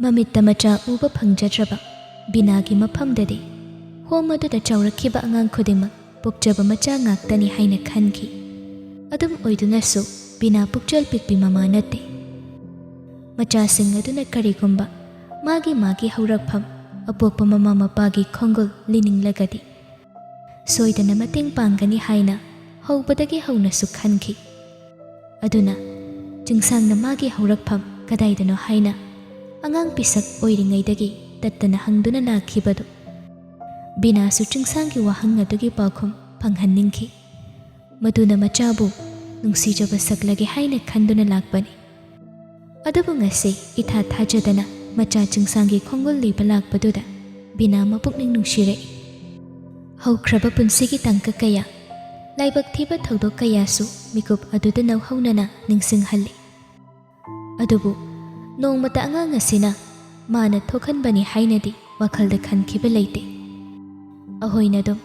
ꯃꯃꯤꯠꯇ ꯃꯆꯥ ꯎꯕ ꯐꯪꯖꯗ꯭ꯔꯕ ꯕꯤꯅꯥꯒꯤ ꯃꯐꯝꯗꯗꯤ ꯍꯣꯝ ꯑꯗꯨꯗ ꯆꯥꯎꯔꯛꯈꯤꯕ ꯑꯉꯥꯡ ꯈꯨꯗꯤꯡꯃꯛ ꯄꯣꯛꯆꯕ ꯃꯆꯥ ꯉꯥꯛꯇꯅꯤ ꯍꯥꯏꯅ ꯈꯟꯈꯤ꯫ ꯑꯗꯨꯝ ꯑꯣꯏꯗꯨꯅꯁꯨ ꯕꯤꯅꯥ ꯄꯨꯛꯆꯦꯜ ꯄꯤꯛꯄꯤ ꯃꯃꯥ ꯅꯠꯇꯦ꯫ ꯃꯆꯥꯁꯤꯡ ꯑꯗꯨꯅ ꯀꯔꯤꯒꯨꯝꯕ ꯃꯥꯒꯤ ꯍꯧꯔꯛꯐꯝ ꯑꯄꯣꯛꯄ ꯃꯃꯥ ꯃꯄꯥꯒꯤ ꯈꯣꯡꯒꯨꯜ ꯂꯤꯅꯤꯡꯂꯒꯗꯤ ꯁꯣꯏꯗꯅ ꯃꯇꯦꯡ ꯄꯥꯡꯒꯅꯤ ꯍꯥꯏꯅ ꯍꯧꯕꯗꯒꯤ ꯍꯧꯅꯁꯨ ꯈꯟꯈꯤ꯫ ꯑꯗꯨꯅ ꯆꯤꯡꯁꯥꯡꯅ ꯃꯥꯒꯤ ꯍꯧꯔꯛꯐꯝ ꯀꯗꯥꯏꯗꯅꯣ ꯍꯥꯏꯅ ꯑꯉꯥꯡ ꯄꯤꯁꯛ ꯑꯣꯏꯔꯤꯉꯩꯗꯒꯤ ꯇꯠꯇꯅ ꯍꯪꯗꯨꯅ ꯂꯥꯛꯈꯤꯕꯗꯨ ꯕꯤꯅꯥꯁꯨ ꯆꯤꯡꯁꯥꯡꯒꯤ ꯋꯥꯍꯪ ꯑꯗꯨꯒꯤ ꯄꯥꯎꯈꯨꯝ ꯐꯪꯍꯟꯅꯤꯡꯈꯤ꯫ ꯃꯗꯨꯅ ꯃꯆꯥꯕꯨ ꯅꯨꯡꯁꯤꯖꯕ ꯁꯛꯂꯒꯦ ꯍꯥꯏꯅ ꯈꯟꯗꯨꯅ ꯂꯥꯛꯄꯅꯤ꯫ ꯑꯗꯨꯕꯨ ꯉꯁꯤ ꯏꯊꯥ ꯊꯥꯖꯗꯅ ꯃꯆꯥ ꯆꯤꯡꯁꯥꯡꯒꯤ ꯈꯣꯡꯒꯨꯜ ꯂꯤꯕ ꯂꯥꯛꯄꯗꯨꯗ ꯕꯤꯅꯥ ꯃꯄꯨꯛꯅꯤꯡ ꯅꯨꯡꯁꯤꯔꯛꯏ꯫ ꯍꯧꯈ꯭ꯔꯕ ꯄꯨꯟꯁꯤꯒꯤ ꯇꯥꯡꯀꯛ ꯀꯌꯥ, ꯂꯥꯏꯕꯛ ꯊꯤꯕ ꯊꯧꯗꯣꯛ ꯀꯌꯥꯁꯨ ꯃꯤꯀꯨꯞ ꯑꯗꯨꯗ ꯅꯧꯍꯧꯅꯅ ꯅꯤꯡꯁꯤꯡꯍꯜꯂꯤ꯫ ꯑꯗꯨꯕꯨ ꯅꯣꯡꯃꯇ ꯑꯉꯥꯡ ꯑꯁꯤꯅ ꯃꯥꯅ ꯊꯣꯛꯍꯟꯕꯅꯤ ꯍꯥꯏꯅꯗꯤ ꯋꯥꯈꯜꯗ ꯈꯟꯈꯤꯕ ꯂꯩꯇꯦ꯫ ꯑꯍꯣꯏꯅꯗꯨꯝ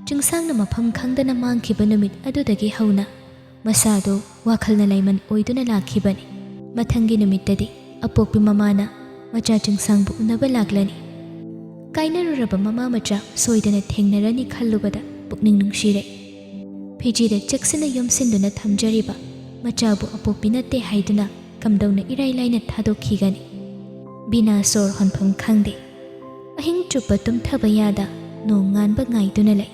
ꯆꯤꯡꯁꯥꯡꯅ ꯃꯐꯝ ꯈꯪꯗꯅ ꯃꯥꯡꯈꯤꯕ ꯅꯨꯃꯤꯠ ꯑꯗꯨꯗꯒꯤ ꯍꯧꯅ ꯃꯁꯥꯗꯨ ꯋꯥꯈꯜꯅ ꯂꯩꯃꯟ ꯑꯣꯏꯗꯨꯅ ꯂꯥꯛꯈꯤꯕꯅꯤ꯫ ꯃꯊꯪꯒꯤ ꯅꯨꯃꯤꯠꯇꯗꯤ ꯑꯄꯣꯛꯄꯤ ꯃꯃꯥꯅ ꯃꯆꯥ ꯆꯤꯡꯁꯥꯡꯕꯨ ꯎꯅꯕ ꯂꯥꯛꯂꯅꯤ꯫ ꯀꯥꯏꯅꯔꯨꯔꯕ ꯃꯃꯥ ꯃꯆꯥ ꯁꯣꯏꯗꯅ ꯊꯦꯡꯅꯔꯅꯤ ꯈꯜꯂꯨꯕꯗ ꯄꯨꯛꯅꯤꯡ ꯅꯨꯡꯁꯤꯔꯛꯏ꯫ ꯐꯤꯖꯤꯗ ꯆꯦꯛꯁꯤꯟꯅ ꯌꯣꯝꯁꯤꯟꯗꯨꯅ ꯊꯝꯖꯔꯤꯕ ꯃꯆꯥꯕꯨ ꯑꯄꯣꯛꯄꯤ ꯅꯠꯇꯦ ꯍꯥꯏꯗꯨꯅ ꯀꯝꯗꯧꯅ ꯏꯔꯥꯏ ꯂꯥꯏꯅ ꯊꯥꯗꯣꯛꯈꯤꯒꯅꯤ? ꯕꯤꯅꯥ ꯁꯣꯔ ꯍꯣꯟꯐꯝ ꯈꯪꯗꯦ꯫ ꯑꯍꯤꯡ ꯆꯨꯞꯄ ꯇꯨꯝꯊꯕ ꯌꯥꯗ ꯅꯣꯡ ꯉꯥꯟꯕ ꯉꯥꯏꯗꯨꯅ ꯂꯩ꯫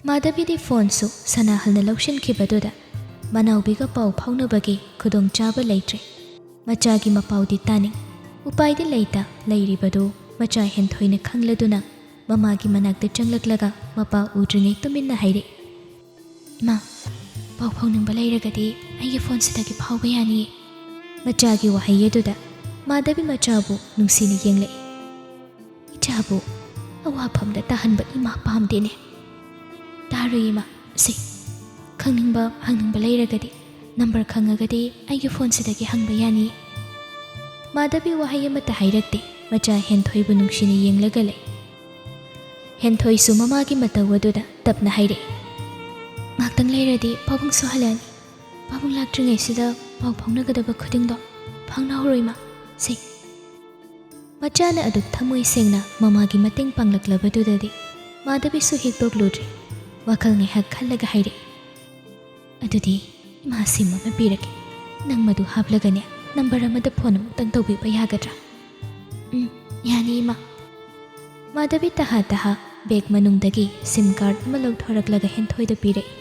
ꯃꯥꯙꯕꯤꯗꯤ ꯐꯣꯟꯁꯨ ꯁꯅꯥꯍꯜꯅ ꯂꯧꯁꯤꯟꯈꯤꯕꯗꯨꯗ ꯃꯅꯥꯎꯕꯤꯒ ꯄꯥꯎ ꯐꯥꯎꯅꯕꯒꯤ ꯈꯨꯗꯣꯡꯆꯥꯕ ꯂꯩꯇ꯭ꯔꯦ꯫ ꯃꯆꯥꯒꯤ ꯃꯄꯥꯎꯗꯤ ꯇꯥꯅꯤꯡ, ꯎꯄꯥꯏꯗꯤ ꯂꯩꯇ ꯂꯩꯔꯤꯕꯗꯨ ꯃꯆꯥ ꯍꯦꯟꯊꯣꯏꯅ ꯈꯪꯂꯗꯨꯅ ꯃꯃꯥꯒꯤ ꯃꯅꯥꯛꯇ ꯆꯪꯂꯛꯂꯒ ꯃꯄꯥ ꯎꯗ꯭ꯔꯤꯉꯩ ꯇꯨꯃꯤꯟꯅ ꯍꯥꯏꯔꯛꯏ, "ꯏꯃꯥ, ꯄꯥꯎ ꯐꯥꯎꯅꯤꯡꯕ ꯂꯩꯔꯒꯗꯤ ꯑꯩꯒꯤ ꯐꯣꯟꯁꯤꯗꯒꯤ ꯐꯥꯎꯕ ꯌꯥꯅꯤꯌꯦ." ꯃꯆꯥꯒꯤ ꯋꯥꯍꯩ ꯑꯗꯨꯗ ꯃꯥꯙꯕꯤ ꯃꯆꯥꯕꯨ ꯅꯨꯡꯁꯤꯅ ꯌꯦꯡꯂꯛꯏ꯫ "ꯏꯆꯥꯕꯨ ꯑꯋꯥꯐꯝꯗ ꯇꯥꯍꯟꯕ ꯏꯃꯥ ꯄꯥꯝꯗꯦꯅꯦ." "ꯇꯥꯔꯣꯏ ꯏꯃꯥ, ꯈꯪꯅꯤꯡꯕ ꯍꯪꯅꯤꯡꯕ ꯂꯩꯔꯒꯗꯤ ꯅꯝꯕꯔ ꯈꯪꯉꯒꯗꯤ ꯑꯩꯒꯤ ꯐꯣꯟꯁꯤꯗꯒꯤ ꯍꯪꯕ ꯌꯥꯅꯤꯌꯦ." ꯃꯥꯙꯕꯤ ꯋꯥꯍꯩ ꯑꯃꯠꯇ ꯍꯥꯏꯔꯛꯇꯦ꯫ ꯃꯆꯥ ꯍꯦꯟꯊꯣꯏꯕꯨ ꯅꯨꯡꯁꯤꯅ ꯌꯦꯡꯂꯒ ꯂꯩ꯫ ꯍꯦꯟꯊꯣꯏꯁꯨ ꯃꯃꯥꯒꯤ ꯃꯇꯧ ꯑꯗꯨꯗ ꯇꯞꯅ ꯍꯥꯏꯔꯛꯏ, "ꯉꯥꯛꯇꯪ ꯂꯩꯔꯗꯤ ꯄꯥꯕꯨꯡꯁꯨ ꯍꯜꯂꯛꯑꯅꯤ꯫ ꯄꯥꯕꯨꯡ ꯂꯥꯛꯇ꯭ꯔꯤꯉꯩꯁꯤꯗ ꯄꯥꯎ ꯐꯥꯎꯅꯒꯗꯕ ꯈꯨꯗꯤꯡꯗꯣ ꯐꯥꯎꯅꯍꯧꯔꯣ ꯏꯃꯥ, ꯁꯤ." ꯃꯆꯥꯅ ꯑꯗꯨꯛ ꯊꯃꯣꯏ ꯁꯦꯡꯅ ꯃꯃꯥꯒꯤ ꯃꯇꯦꯡ ꯄꯥꯡꯂꯛꯂꯕꯗꯨꯗꯗꯤ ꯃꯥꯙꯕꯤꯁꯨ ꯍꯤꯛꯇꯣꯛꯂꯨꯗ꯭ꯔꯦ꯫ ꯋꯥꯈꯜ ꯉꯥꯏꯍꯥꯛ ꯈꯜꯂꯒ ꯍꯥꯏꯔꯛꯏ, "ꯑꯗꯨꯗꯤ ꯏꯃꯥ ꯁꯤꯝ ꯑꯃ ꯄꯤꯔꯒꯦ꯫ ꯅꯪ ꯃꯗꯨ ꯍꯥꯞꯂꯒꯅꯦ ꯅꯝꯕꯔ ꯑꯃꯗ ꯐꯣꯟ ꯑꯃꯨꯛꯇꯪ ꯇꯧꯕꯤꯕ ꯌꯥꯒꯗ꯭ꯔꯥ?" "ꯌꯥꯅꯤ ꯏꯃꯥ." ꯃꯥꯙꯕꯤ ꯇꯍꯥ ꯕꯦꯒ ꯃꯅꯨꯡꯗꯒꯤ ꯁꯤꯝ ꯀꯥꯔꯗ ꯑꯃ ꯂꯧꯊꯣꯔꯛꯂꯒ ꯍꯦꯟꯊꯣꯏꯗ ꯄꯤꯔꯛꯏ꯫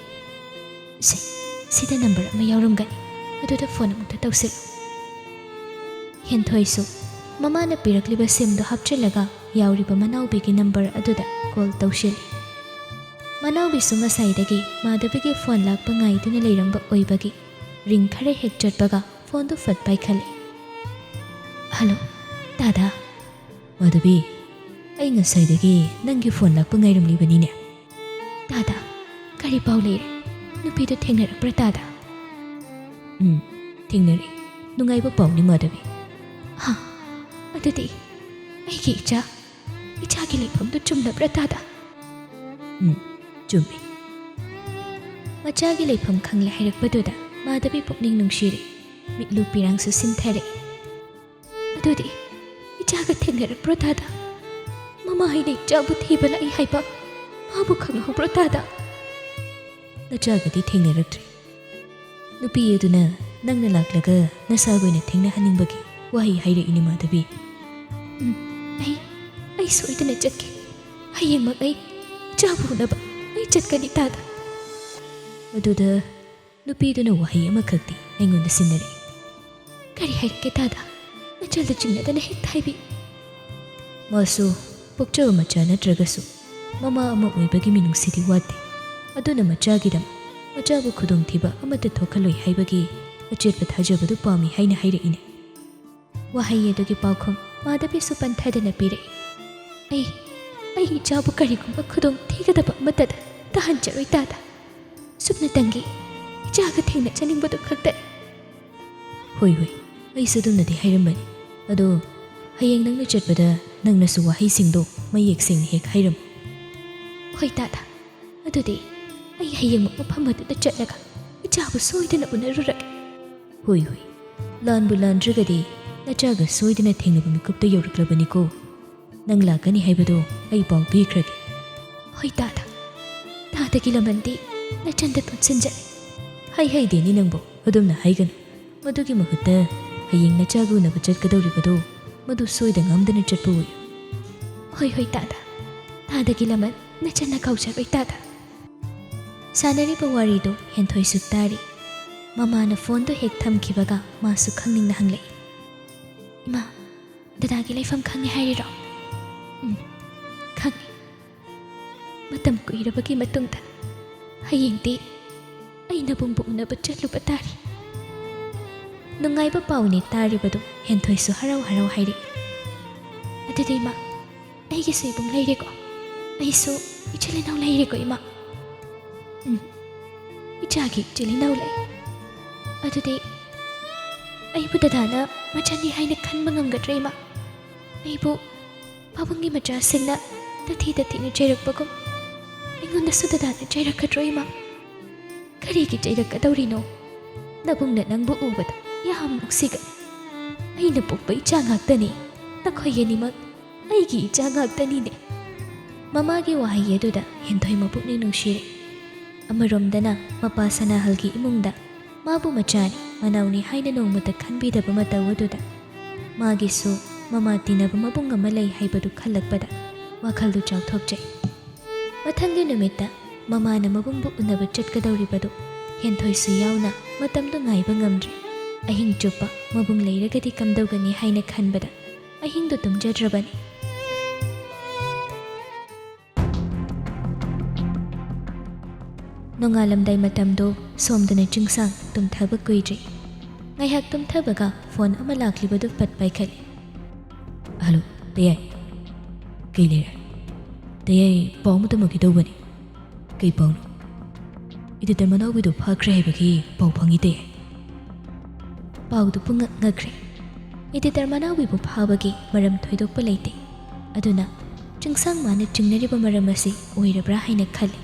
"ꯁꯤꯗ ꯅꯝꯕꯔ ꯑꯃ ꯌꯥꯎꯔꯝꯒꯅꯤ, ꯑꯗꯨꯗ ꯐꯣꯟ ꯑꯃꯨꯛꯇ ꯇꯧꯁꯤꯜꯂꯨ." ꯍꯦꯟꯊꯣꯏꯁꯨ ꯃꯃꯥꯅ ꯄꯤꯔꯛꯂꯤꯕ ꯁꯤꯝꯗꯣ ꯍꯥꯞꯆꯤꯜꯂꯒ ꯌꯥꯎꯔꯤꯕ ꯃꯅꯥꯎꯕꯤꯒꯤ ꯅꯝꯕꯔ ꯑꯗꯨꯗ ꯀꯣꯜ ꯇꯧꯁꯤꯜꯂꯤ꯫ ꯃꯅꯥꯎꯕꯤꯁꯨ ꯉꯁꯥꯏꯗꯒꯤ ꯃꯥꯙꯕꯤꯒꯤ ꯐꯣꯟ ꯂꯥꯛꯄ ꯉꯥꯏꯗꯨꯅ ꯂꯩꯔꯝꯕ ꯑꯣꯏꯕꯒꯤ ꯔꯤꯡ ꯈꯔ ꯍꯦꯛ ꯆꯠꯄꯒ ꯐꯣꯟꯗꯨ ꯐꯠ ꯄꯥꯏꯈꯠꯂꯤ꯫ "ꯍꯜꯂꯣ ꯗꯥꯗꯥ." "ꯃꯥꯙꯕꯤ, ꯑꯩ ꯉꯁꯥꯏꯗꯒꯤ ꯅꯪꯒꯤ ꯐꯣꯟ ꯂꯥꯛꯄ ꯉꯥꯏꯔꯝꯂꯤꯕꯅꯤꯅꯦ." "ꯗꯥꯗꯥ, ꯀꯔꯤ ꯄꯥꯎ ꯂꯩꯔꯦ? ꯅꯨꯄꯤꯗꯨ ꯊꯦꯡꯅꯔꯛꯄ꯭ꯔꯥ ꯗꯥꯗꯥ?" "ꯊꯦꯡꯅꯔꯛꯏ, ꯅꯨꯡꯉꯥꯏꯕ ꯄꯥꯎꯅꯤ ꯃꯥꯙꯕꯤ." "ꯑꯗꯨꯗꯤ ꯑꯩꯒꯤ ꯏꯆꯥꯒꯤ ꯂꯩꯐꯝꯗꯨ ꯆꯨꯝꯂꯕ꯭ꯔꯥ ꯗꯥꯗꯥ?" "ꯆꯨꯝꯃꯤ." ꯃꯆꯥꯒꯤ ꯂꯩꯐꯝ ꯈꯪꯂꯦ ꯍꯥꯏꯔꯛꯄꯗꯨꯗ ꯃꯥꯙꯕꯤ ꯄꯨꯛꯅꯤꯡ ꯅꯨꯡꯁꯤꯔꯦ꯫ ꯃꯤꯠꯂꯨ ꯄꯤꯔꯥꯡꯁꯨ ꯁꯤꯟꯊꯔꯛꯏ꯫ "ꯑꯗꯨꯗꯤ ꯏꯆꯥꯒ ꯊꯦꯡꯅꯔꯛꯄ꯭ꯔꯣ ꯗꯥꯗꯥ? ꯃꯃꯥ ꯑꯩꯅ ꯏꯆꯥꯕꯨ ꯊꯤꯕ ꯂꯥꯛꯏ ꯍꯥꯏꯕ ꯃꯥꯕꯨ ꯈꯪꯍꯧꯕ꯭ꯔꯣ ꯗꯥꯗꯥ?" "ꯅꯆꯥꯒꯗꯤ ꯊꯦꯡꯅꯔꯛꯇ꯭ꯔꯤ꯫ ꯅꯨꯄꯤ ꯑꯗꯨꯅ ꯅꯪꯅ ꯂꯥꯛꯂꯒ ꯅꯁꯥꯒ ꯑꯣꯏꯅ ꯊꯦꯡꯅꯍꯟꯅꯤꯡꯕꯒꯤ ꯋꯥꯍꯩ ꯍꯥꯏꯔꯛꯏꯅꯤ ꯃꯥꯙꯕꯤ." ꯑꯩ ꯁꯣꯏꯗꯅ ꯆꯠꯀꯦ꯫ ꯍꯌꯦꯡꯃꯛ ꯑꯩ ꯏꯆꯥꯕꯨ ꯎꯅꯕ ꯑꯩ ꯆꯠꯀꯅꯤ ꯗꯥꯗꯥ." ꯃꯗꯨꯗ ꯅꯨꯄꯤꯗꯨꯅ ꯋꯥꯍꯩ ꯑꯃꯈꯛꯇꯤ ꯑꯩꯉꯣꯟꯗ ꯁꯤꯟꯅꯔꯛꯏ꯫ "ꯀꯔꯤ ꯍꯥꯏꯔꯛꯀꯦ ꯗꯥꯗꯥ? ꯃꯆꯜꯗ ꯆꯤꯡꯅꯗꯅ ꯍꯦꯛꯇ ꯍꯥꯏꯕꯤꯌꯨ." "ꯃꯥꯁꯨ ꯄꯣꯛꯆꯕ ꯃꯆꯥ ꯅꯠꯇ꯭ꯔꯒꯁꯨ ꯃꯃꯥ ꯑꯃ ꯑꯣꯏꯕꯒꯤ ꯃꯤꯅꯨꯡꯁꯤꯗꯤ ꯋꯥꯠꯇꯦ꯫ ꯑꯗꯨꯅ ꯃꯆꯥꯒꯤꯗꯃꯛ ꯃꯆꯥꯕꯨ ꯈꯨꯗꯣꯡꯊꯤꯕ ꯑꯃꯠꯇ ꯊꯣꯛꯍꯜꯂꯣꯏ ꯍꯥꯏꯕꯒꯤ ꯑꯆꯦꯠꯄ ꯊꯥꯖꯕꯗꯨ ꯄꯥꯝꯃꯤ ꯍꯥꯏꯅ ꯍꯥꯏꯔꯛꯏꯅꯦ." ꯋꯥꯍꯩ ꯑꯗꯨꯒꯤ ꯄꯥꯎꯈꯨꯝ ꯃꯥꯙꯕꯤꯁꯨ ꯄꯟꯊꯗꯅ ꯄꯤꯔꯛꯏ꯫ ꯑꯩ ꯏꯆꯥꯕꯨ ꯀꯔꯤꯒꯨꯝꯕ ꯈꯨꯗꯣꯡ ꯊꯤꯒꯗꯕ ꯑꯃꯠꯇꯗ ꯇꯥꯍꯟꯖꯔꯣꯏ ꯗꯥꯗꯥ꯫ ꯁꯨꯞꯅꯇꯪꯒꯤ ꯏꯆꯥꯒ ꯊꯦꯡꯅꯖꯅꯤꯡꯕꯗꯨ ꯈꯛꯇꯅꯤ." "ꯍꯣꯏ, ꯑꯩꯁꯨ ꯑꯗꯨꯝꯅꯗꯤ ꯍꯥꯏꯔꯝꯕꯅꯤ꯫ ꯑꯗꯣ ꯍꯌꯦꯡ ꯅꯪꯅ ꯆꯠꯄꯗ ꯅꯪꯅꯁꯨ ꯋꯥꯍꯩꯁꯤꯡꯗꯣ ꯃꯌꯦꯛ ꯁꯦꯡꯅ ꯍꯦꯛ ꯍꯥꯏꯔꯝꯃꯨ." "ꯍꯣꯏ ꯗꯥꯗꯥ, ꯑꯗꯨꯗꯤ ꯑꯩ ꯍꯌꯦꯡꯃꯛ ꯃꯐꯝ ꯑꯗꯨꯗ ꯆꯠꯂꯒ इचाबु सोइदना उनरुरगे होई होई लानबु लानद्रगदि नचागा सोइदना थेंगनबा मिकुप्ता यौरक्लबनिको नंग लाकनी हाइबदो अई पाउ पीख्रगे होई दादा दादागी लमनदी नचंदा तुनसिनजले हाई हाई देनी नंगबो अदुमना हाइगन मदुगी महुत्ता हयेंग नचागा उनबा चटकदौरिबदो मदु सोइदा ngamdana चटपु होई होई होई दादा दादागी लमन नचन्ना काउजरबै दादा सानरिबा वारिदो हेंथोइसु तारी ममाना फोनदो हेक थमखिबगा मासु खंगनिंगना हंगलै इमा दादागी लाइफम खंगे हाइरिरो खंगे मतम कुइरबगी मतुंगदा हयेंगदी अइना बुंबु उनबा चटलुबा तारी नुंगाइबा पाउनि तारिबदो हेंथोइसु हराव हराव हाइरि अदुदि इमा अइगिसु इबुंग लैरेको अइसु इचलिनाउ लैरेको इमा इचागी इचलिनाउ लै अदुदि अइबु दादाना मचनी हाइना खनबा ngamgadra इमा अइबु पाबुंगी मचासिंगना तथीना चैरकपगुम अइंगोंदसु दादाना चैरकद्रो इमा करिगी चैरकदौरिनो नबुंगना नंगबु उबदा याम नुक्सिगन अइना पोक्पा इचा ngaktani नखोय यनिमक अइगी इचा ngaktani ने ममागी वाहै अदुदा हेंथोइ मपुकनि नुंसिरे अमरोमदना मपा सनाहलगी इमुंगदा माबु मचानी मनाउनी हाइना नोंगमता खनबिदबा मतौ अदुदा मागिसु ममा तिनबा मबुंग अमा लै हाइबदु खलकपदा वाखलदु चाउथोकजै मथंगी नुमित्ता ममाना मबुंगबु उनबा चटकदौरिबदु हेंथोइसु याउना मतमदु ngaiba ngamdre अहिंग चुप्पा मबुंग लैरगदि कमदौगनि हाइना खनबदा अहिंगदु तुमजद्रबनि नोंगालमदाइ मतमदो सोमदना चिंगसांग तुमथबा कुइद्रे ngaihak तुमथबगा फोन अमा लाक्लिबदु फट पाइखले हेलो तयाय कई लेरा तयाय पाउमत मगिदौबनि कई पाउनो इदितर मनाउबिदो फाख्रे हाइबगी पाउ फंगी तयाय पाउदु पुंग ngakre इदितर मनाउबिबु फाबगी मरम थोइदोकपा लैते अदुना चिंगसांग माने चिंगनरिबा मरम असि ओइरब्रा हाइना खले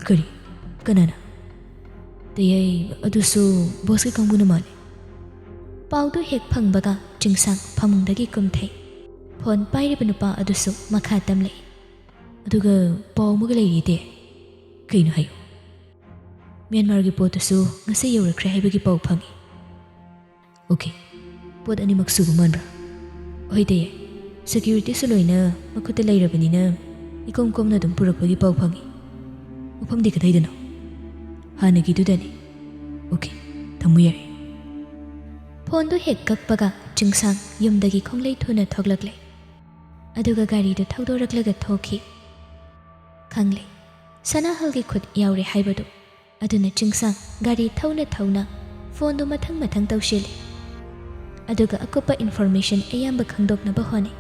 करी कनाना तयाय अदुसु बॉसके कंगुना माले पाउदु हेक फंगबगा चिंगसांग फमुंगदगी कुमथै फोन पाइरिबा नुपा अदुसु मखा तमले अदुगा पाउमगा लैरिते कइनो हायो म्यांमारगी पोतसु ngasi यौरख्रे हाइबगी पाउ फंगी ओके पोत अनिमक सुबु मानब्रा ओइ तयाय सिक्युरिटी सुलोइना मखुते लैरबनिना इकोम कोमना दुम पुरकपगी पाउ फंगी मफमदि कथैदनो हानगिदुदनि ओके थम्मु यारे फोनदु हेक कक्पगा चिंगसांग युमदगी खोंगलै थुना थोगलकले अदुगा गाड़ीदु थौदोरकलगा थोखि खंगले सनाहलगी खुद यावरे हाइबदु अदुना चिंगसांग गाड़ी थौना थौना फोनदु मथंग मथंग तौशिले अदुगा अकुपा इन्फॉर्मेशन अयाम्ब खंगदोकनबा होने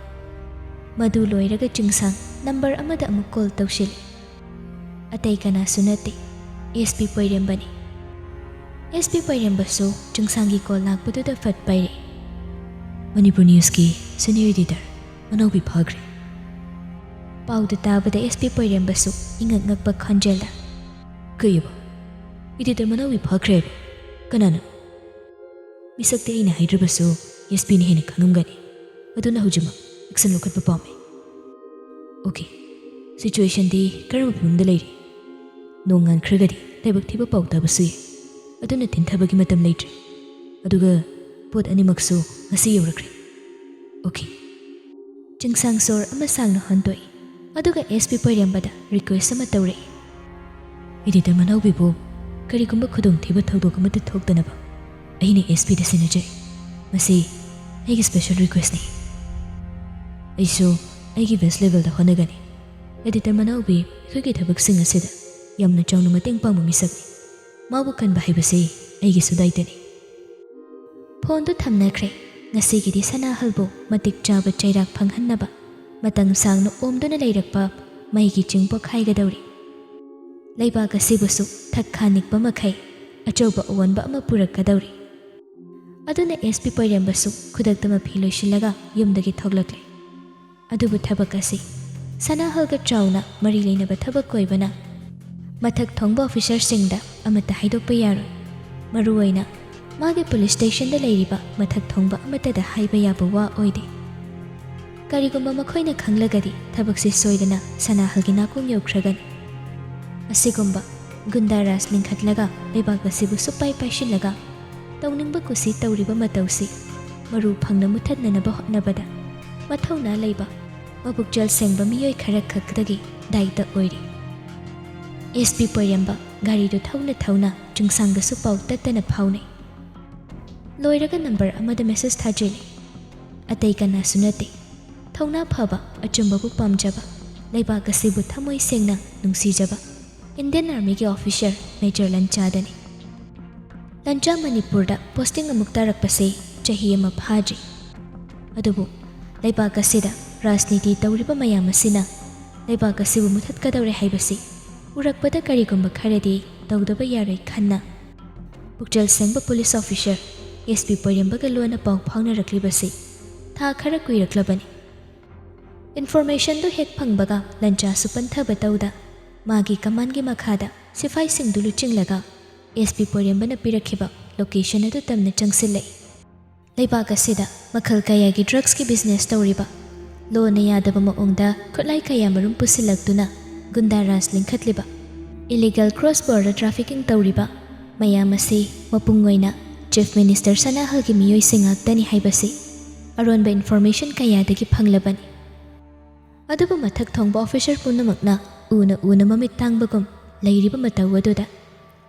मदु लोइरगा चिंगसांग नंबर अमदा अमुक कॉल तौशिले अतै कनासु नते एसपी पैरेंबनी एसपी पैरेंबसु चिंगसांगी कॉल लाक्पदुदा फट पाइरे मणिपुर न्यूज़ की सीनियर एडिटर मनाउबी फाग्रे पाउदु ताबदा एसपी पैरेंबसु इंगक ngakpa खंजेला कयबो एडिटर मनाउबी फाग्रे कनाना मिसक्ते अइना हाइद्रबसु एसपी ने हेने खंगमगनी अदुना हुजुमा एक्शन लोखटपा पामे ओके सिचुएशन दी करम फिल्मदा लैरि नोंगान खरगदी लाइबक थिबा पाउ ताबसु अदुना थिनथबगी मतम लैट्रे अदुगा पोत अनिमक्सु ngasi यौरख्रे ओके चिंगसांग सोर अमा सांगना हंतोई अदुगा एसपी पैरेंबदा रिक्वेस्ट अमा तौरे एडिटर मनाउबिबो करिगुम्बा खुदोंग थिबा थौदोक अमत थोक्तनबा अहिने एसपी दा सिनजै मसी अइगी स्पेशल रिक्वेस्ट नि अइसो अइगी बेस्ट लेवल दा होनगनी एडिटर मनाउबी अखोइगी थबकसिंग असिदा यामना चाउनु मतेंग पांगबा मिसकनि माबु खनबा हाइबसे अइगी सुदाइतनि फोनदु थमनख्रे ngasiगीदी सनाहलबो मतिक चाबा चैराक फंगहन्नबा मतंग सांगनु ओमदुना लैरकपा मैगी चिंगपो खाइगदौरी लैबाक असिबुसु थक्खा निकपा मखै अचौबा ओवनबा अमा पुरकदौरी अदुना एसपी पैरेंबसु खुदक्तमा फी लोइसिलगा युमदगी थोगलक्ले अदुबु थबक असि सनाहलगा चाउना मरी लैनबा थबक कोइबना ꯃꯊꯛ ꯊꯣꯡꯕ ꯑꯣꯐꯤꯁꯔꯁꯤꯡꯗ ꯑꯃꯠꯇ ꯍꯥꯏꯗꯣꯛꯄ ꯌꯥꯔꯣꯏ, ꯃꯔꯨꯑꯣꯏꯅ ꯃꯥꯒꯤ ꯄꯨꯂꯤꯁ ꯁ꯭ꯇꯦꯁꯟꯗ ꯂꯩꯔꯤꯕ ꯃꯊꯛ ꯊꯣꯡꯕ ꯑꯃꯠꯇꯗ ꯍꯥꯏꯕ ꯌꯥꯕ ꯋꯥ ꯑꯣꯏꯗꯦ꯫ ꯀꯔꯤꯒꯨꯝꯕ ꯃꯈꯣꯏꯅ ꯈꯪꯂꯒꯗꯤ ꯊꯕꯛꯁꯤ ꯁꯣꯏꯗꯅ ꯁꯅꯥꯍꯜꯒꯤ ꯅꯥꯀꯣꯡ ꯌꯧꯈ꯭ꯔꯒꯅꯤ꯫ ꯑꯁꯤꯒꯨꯝꯕ ꯒꯨꯟꯗꯥ ꯔꯥꯖ ꯂꯤꯡꯈꯠꯂꯒ ꯂꯩꯕꯥꯛ ꯑꯁꯤꯕꯨ ꯁꯨꯞꯄꯥꯏ ꯄꯥꯏꯁꯤꯜꯂꯒ ꯇꯧꯅꯤꯡꯕ ꯀꯨꯁꯤ ꯇꯧꯔꯤꯕ ꯃꯇꯧꯁꯤ ꯃꯔꯨ ꯐꯪꯅ ꯃꯨꯊꯠꯅꯅꯕ ꯍꯣꯠꯅꯕꯗ ꯃꯊꯧꯅꯥ ꯂꯩꯕ ꯃꯕꯨꯛꯆꯦꯜ ꯁꯦꯡꯕ ꯃꯤꯑꯣꯏ ꯈꯔ ꯈꯛꯇꯒꯤ ꯗꯥꯏꯇ ꯑꯣꯏꯔꯤ꯫ ꯑꯦꯁ.ꯄꯤ. ꯄꯣꯏꯔꯦꯝꯕ ꯒꯥꯔꯤꯗꯨ ꯊꯧꯅ ꯊꯧꯅ ꯆꯨꯡꯁꯥꯡꯗꯁꯨ ꯄꯥꯎ ꯇꯠꯇꯅ ꯐꯥꯎꯅꯩ꯫ ꯂꯣꯏꯔꯒ ꯅꯝꯕꯔ ꯑꯃꯗ ꯃꯦꯁꯦꯖ ꯊꯥꯖꯤꯜꯂꯤ꯫ ꯑꯇꯩ ꯀꯅꯥꯁꯨ ꯅꯠꯇꯦ, ꯊꯧꯅꯥ ꯐꯕ, ꯑꯆꯨꯝꯕꯕꯨ ꯄꯥꯝꯖꯕ, ꯂꯩꯕꯥꯛ ꯑꯁꯤꯕꯨ ꯊꯃꯣꯏ ꯁꯦꯡꯅ ꯅꯨꯡꯁꯤꯖꯕ ꯏꯟꯗꯤꯌꯟ ꯑꯥꯔꯃꯤꯒꯤ ꯑꯣꯐꯤꯁꯔ ꯃꯦꯖꯔ ꯂꯟꯆꯥꯗꯅꯤ꯫ ꯂꯟꯆꯥ ꯃꯅꯤꯄꯨꯔꯗ ꯄꯣꯁꯇꯤꯡ ꯑꯃꯨꯛ ꯇꯥꯔꯛꯄꯁꯤ ꯆꯍꯤ ꯑꯃ ꯐꯥꯗ꯭ꯔꯤ꯫ ꯑꯗꯨꯕꯨ ꯂꯩꯕꯥꯛ ꯑꯁꯤꯗ ꯔꯥꯖꯅꯤꯇꯤ ꯇꯧꯔꯤꯕ ꯃꯌꯥꯝ ꯑꯁꯤꯅ ꯂꯩꯕꯥꯛ ꯑꯁꯤꯕꯨ ꯃꯨꯊꯠꯀꯗꯧꯔꯦ ꯍꯥꯏꯕꯁꯤ ꯎꯔꯛꯄꯗ ꯀꯔꯤꯒꯨꯝꯕ ꯈꯔꯗꯤ ꯇꯧꯗꯕ ꯌꯥꯔꯣꯏ ꯈꯟꯅ ꯄꯨꯛꯆꯦꯜ ꯁꯦꯡꯕ ꯄꯨꯂꯤꯁ ꯑꯣꯐꯤꯁꯔ ꯑꯦꯁ.ꯄꯤ. ꯄꯣꯏꯔꯦꯝꯕꯒ ꯂꯣꯟꯅ ꯄꯥꯎ ꯐꯥꯎꯅꯔꯛꯂꯤꯕꯁꯤ ꯊꯥ ꯈꯔ ꯀꯨꯏꯔꯛꯂꯕꯅꯤ꯫ ꯏꯟꯐꯣꯔꯃꯦꯁꯟꯗꯨ ꯍꯦꯛ ꯐꯪꯕꯒ ꯂꯟꯆꯥꯁꯨ ꯄꯟꯊꯕ ꯇꯧꯗ ꯃꯥꯒꯤ ꯀꯃꯥꯟꯒꯤ ꯃꯈꯥꯗ ꯁꯤꯐꯥꯏꯁꯤꯡꯗꯨ ꯂꯨꯆꯤꯡꯂꯒ ꯑꯦꯁ.ꯄꯤ. ꯄꯣꯏꯔꯦꯝꯕꯅ ꯄꯤꯔꯛꯈꯤꯕ ꯂꯣꯀꯦꯁꯟ ꯑꯗꯨ ꯇꯝꯅ ꯆꯪꯁꯤꯜꯂꯛꯏ꯫ ꯂꯩꯕꯥꯛ ꯑꯁꯤꯗ ꯃꯈꯜ ꯀꯌꯥꯒꯤ ꯗ꯭ꯔꯒꯁꯀꯤ ꯕꯤꯖꯤꯅꯦꯁ ꯇꯧꯔꯤꯕ, ꯂꯣꯅ ꯌꯥꯗꯕ ꯃꯑꯣꯡꯗ ꯈꯨꯠꯂꯥꯏ ꯀꯌꯥ ꯃꯔꯨꯝ ꯄꯨꯁꯤꯜꯂꯛꯇꯨꯅ ꯒꯨꯟꯗꯥ ꯔꯥꯖ ꯂꯤꯡꯈꯠꯂꯤꯕ, ꯏꯂꯤꯒꯦꯜ ꯀ꯭ꯔꯣꯁ ꯕꯣꯔꯗꯔ ꯇ꯭ꯔꯥꯐꯤꯀꯤꯡ ꯇꯧꯔꯤꯕ ꯃꯌꯥꯝ ꯑꯁꯤ ꯃꯄꯨꯡ ꯑꯣꯏꯅ ꯆꯤꯐ ꯃꯤꯅꯤꯁꯇꯔ ꯁꯅꯥꯍꯜꯒꯤ ꯃꯤꯑꯣꯏꯁꯤꯡ ꯉꯥꯛꯇꯅꯤ ꯍꯥꯏꯕꯁꯤ ꯑꯔꯣꯟꯕ ꯏꯟꯐꯣꯔꯃꯦꯁꯟ ꯀꯌꯥꯗꯒꯤ ꯐꯪꯂꯕꯅꯤ꯫ ꯑꯗꯨꯕꯨ ꯃꯊꯛ ꯊꯣꯡꯕ ꯑꯣꯐꯤꯁꯔ ꯄꯨꯝꯅꯃꯛꯅ ꯎꯅ ꯎꯅ ꯃꯃꯤꯠ ꯇꯥꯡꯕꯒꯨꯝ ꯂꯩꯔꯤꯕ ꯃꯇꯧ ꯑꯗꯨꯗ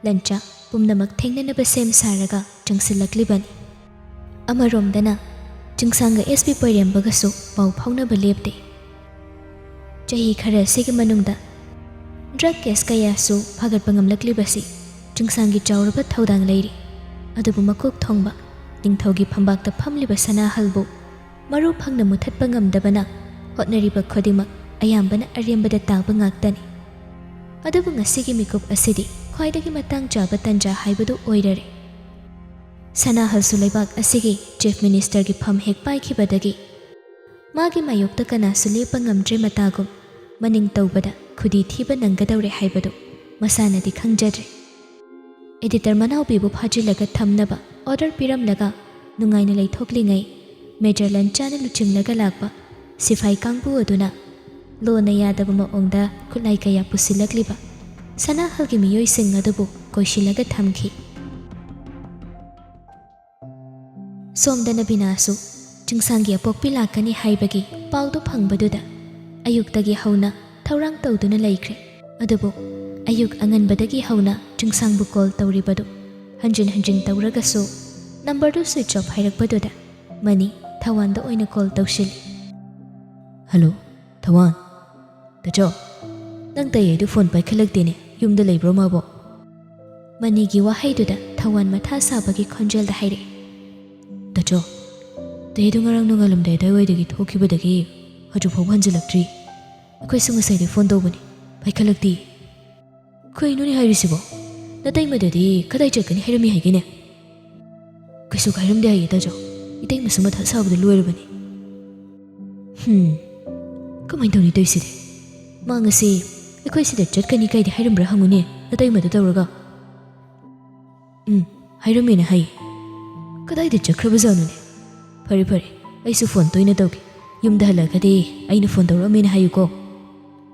ꯂꯟꯆꯥ ꯄꯨꯝꯅꯃꯛ ꯊꯦꯡꯅꯅꯕ ꯁꯦꯝ ꯁꯥꯔꯒ ꯆꯪꯁꯤꯜꯂꯛꯂꯤꯕꯅꯤ꯫ ꯑꯃꯔꯣꯝꯗꯅ ꯆꯤꯡꯁꯥꯡꯒ ꯑꯦꯁ.ꯄꯤ. ꯄꯣꯏꯔꯦꯝꯕꯒꯁꯨ ꯄꯥꯎ ꯐꯥꯎꯅꯕ ꯂꯦꯞꯇꯦ꯫ ꯆꯍꯤ ꯈꯔ ꯑꯁꯤꯒꯤ ꯃꯅꯨꯡꯗ ꯗ꯭ꯔꯒ ꯀꯦꯁ ꯀꯌꯥꯁꯨ ꯐꯥꯒꯠꯄ ꯉꯝꯂꯛꯂꯤꯕꯁꯤ ꯆꯤꯡꯁꯥꯡꯒꯤ ꯆꯥꯎꯔꯕ ꯊꯧꯗꯥꯡ ꯂꯩꯔꯤ꯫ ꯑꯗꯨꯕꯨ ꯃꯀꯣꯛ ꯊꯣꯡꯕ ꯅꯤꯡꯊꯧꯒꯤ ꯐꯝꯕꯥꯛꯇ ꯐꯝꯂꯤꯕ ꯁꯅꯥꯍꯜꯕꯨ ꯃꯔꯨ ꯐꯪꯅ ꯃꯨꯊꯠꯄ ꯉꯝꯗꯕꯅ ꯍꯣꯠꯅꯔꯤꯕ ꯈꯨꯗꯤꯡꯃꯛ ꯑꯌꯥꯝꯕꯅ ꯑꯔꯦꯝꯕꯗ ꯇꯥꯕ ꯉꯥꯛꯇꯅꯤ꯫ ꯑꯗꯨꯕꯨ ꯉꯁꯤꯒꯤ ꯃꯤꯀꯨꯞ ꯑꯁꯤꯗꯤ ꯈ꯭ꯋꯥꯏꯗꯒꯤ ꯃꯇꯥꯡ ꯆꯥꯕ ꯇꯟꯖꯥ ꯍꯥꯏꯕꯗꯨ ꯑꯣꯏꯔꯔꯦ꯫ ꯁꯅꯥꯍꯜꯁꯨ ꯂꯩꯕꯥꯛ ꯑꯁꯤꯒꯤ ꯆꯤꯐ ꯃꯤꯅꯤꯁꯇꯔꯒꯤ ꯐꯝ ꯍꯦꯛ ꯄꯥꯏꯈꯤꯕꯗꯒꯤ ꯃꯥꯒꯤ ꯃꯥꯌꯣꯛꯇ ꯀꯅꯥꯁꯨ ꯂꯦꯞꯄ ꯉꯝꯗ꯭ꯔꯦ ꯃꯇꯥꯒꯨꯝ ꯃꯅꯤꯡ ꯇꯧꯕꯗ ꯈꯨꯗꯤ ꯊꯤꯕ ꯅꯪꯒꯗꯧꯔꯦ ꯍꯥꯏꯕꯗꯨ ꯃꯁꯥꯅꯗꯤ ꯈꯪꯖꯗ꯭ꯔꯦ꯫ ꯑꯦꯗꯤꯇꯔ ꯃꯅꯥꯎꯕꯤꯕꯨ ꯐꯥꯖꯤꯜꯂꯒ ꯊꯝꯅꯕ ꯑꯣꯔꯗꯔ ꯄꯤꯔꯝꯂꯒ ꯅꯨꯡꯉꯥꯏꯅ ꯂꯩꯊꯣꯛꯂꯤꯉꯩ ꯃꯦꯖꯔ ꯂꯟꯆꯥꯅ ꯂꯨꯆꯤꯡꯂꯒ ꯂꯥꯛꯄ ꯁꯤꯐꯥꯏ ꯀꯥꯡꯕꯨ ꯑꯗꯨꯅ ꯂꯣꯅ ꯌꯥꯗꯕ ꯃꯑꯣꯡꯗ ꯈꯨꯠꯂꯥꯏ ꯀꯌꯥ ꯄꯨꯁꯤꯜꯂꯛꯂꯤꯕ ꯁꯅꯥꯍꯜꯒꯤ ꯃꯤꯑꯣꯏꯁꯤꯡ ꯑꯗꯨꯕు ꯀꯣꯏꯁꯤꯜꯂꯒ ꯊꯝꯈꯤ꯫ ꯁꯣꯝꯗꯅ ꯕꯤꯅꯥꯁꯨ ꯆꯤꯡꯁꯥꯡꯒꯤ ꯑꯄꯣꯛꯄꯤ ꯂꯥꯛꯀꯅꯤ ꯍꯥꯏꯕꯒꯤ ꯄꯥꯎꯗꯨ ꯐꯪꯕꯗꯨꯗ ꯑꯌꯨꯛꯇꯒꯤ ꯍꯧꯅ ꯊꯧꯔꯥꯡ ꯇꯧꯗꯨꯅ ꯂꯩꯈ꯭ꯔꯦ꯫ ꯑꯗꯨꯕꯨ ꯑꯌꯨꯛ ꯑꯉꯟꯕꯗꯒꯤ ꯍꯧꯅ ꯆꯤꯡꯁꯥꯡꯕꯨ ꯀꯣꯜ ꯇꯧꯔꯤꯕꯗꯨ ꯍꯟꯖꯤꯟ ꯍꯟꯖꯤꯟ ꯇꯧꯔꯒꯁꯨ ꯅꯝꯕꯔꯗꯨ ꯁ꯭ꯋꯤꯆ ꯑꯣꯐ ꯍꯥꯏꯔꯛꯄꯗꯨꯗ ꯃꯅꯤ ꯊꯋꯥꯟꯗ ꯑꯣꯏꯅ ꯀꯣꯜ ꯇꯧꯁꯤꯜꯂꯤ꯫ ꯍꯜꯂꯣ ꯊꯋꯥꯟ, ꯇꯥꯆꯧ, ꯅꯪ ꯇꯩꯌꯩꯗꯨ ꯐꯣꯟ ꯄꯥꯏꯈꯠꯂꯛꯇꯦꯅꯦ, ꯌꯨꯝꯗ ꯂꯩꯕ꯭ꯔꯣ ꯃꯥꯕꯣ? ꯃꯅꯤꯒꯤ ꯋꯥꯍꯩꯗꯨꯗ ꯊꯋꯥꯟ ꯃꯊꯥ ꯁꯥꯕꯒꯤ ꯈꯣꯟꯖꯦꯜꯗ ꯍꯥꯏꯔꯛꯏ꯫ ꯇꯥꯆꯧ, ꯇꯩꯌꯩꯗꯨ ꯉꯔꯥꯡ ꯅꯣꯡꯉꯥꯜꯂꯝꯗꯥꯏ ꯑꯗꯨꯋꯥꯏꯗꯒꯤ ꯊꯣꯛꯈꯤꯕꯗꯒꯤ ꯍꯧꯖꯤꯛꯐꯥꯎꯕ ꯍꯟꯖꯤꯜꯂꯛꯇ꯭ꯔꯤ꯫ ꯑꯩꯈꯣꯏꯁꯨ ꯉꯁꯥꯏꯗꯩ ꯐꯣꯟ ꯇꯧꯕꯅꯤ, ꯄꯥꯏꯈꯠꯂꯛꯇꯦ꯫ ꯀꯩꯅꯣꯅꯦ ꯍꯥꯏꯔꯤꯁꯤꯕꯣ? ꯅꯇꯩꯃꯗꯗꯤ ꯀꯗꯥꯏ ꯆꯠꯀꯅꯤ ꯍꯥꯏꯔꯝꯃꯤ ꯍꯥꯏꯒꯦꯅꯦ? ꯀꯩꯁꯨ ꯍꯥꯏꯔꯝꯗꯦ ꯍꯥꯏꯌꯦ ꯇꯥꯆꯧ, ꯏꯇꯩꯃꯁꯨ ꯃꯊꯥ ꯁꯥꯕꯗ ꯂꯣꯏꯔꯕꯅꯤ꯫ ꯀꯃꯥꯏꯅ ꯇꯧꯅꯤ ꯇꯧꯏꯁꯤꯗꯤ? ꯃꯥ ꯉꯁꯤ ꯑꯩꯈꯣꯏ ꯁꯤꯗ ꯆꯠꯀꯅꯤ ꯀꯥꯏꯗꯤ ꯍꯥꯏꯔꯝꯕ꯭ꯔꯥ ꯍꯪꯉꯨꯅꯦ ꯅꯇꯩꯃꯗ ꯇꯧꯔꯒ꯫ ꯍꯥꯏꯔꯝꯃꯦꯅ ꯍꯥꯏꯌꯦ꯫ ꯀꯗꯥꯏꯗ ꯆꯠꯈ꯭ꯔꯕꯖꯥꯠꯅꯣꯅꯦ? ꯐꯔꯦ ꯐꯔꯦ, ꯑꯩꯁꯨ ꯐꯣꯟ ꯇꯣꯏꯅ ꯇꯧꯒꯦ꯫ ꯌꯨꯝꯗ ꯍꯜꯂꯛꯑꯒꯗꯤ ꯑꯩꯅ ꯐꯣꯟ ꯇꯧꯔꯛꯑꯝꯃꯦꯅ ꯍꯥꯏꯌꯨꯀꯣ꯫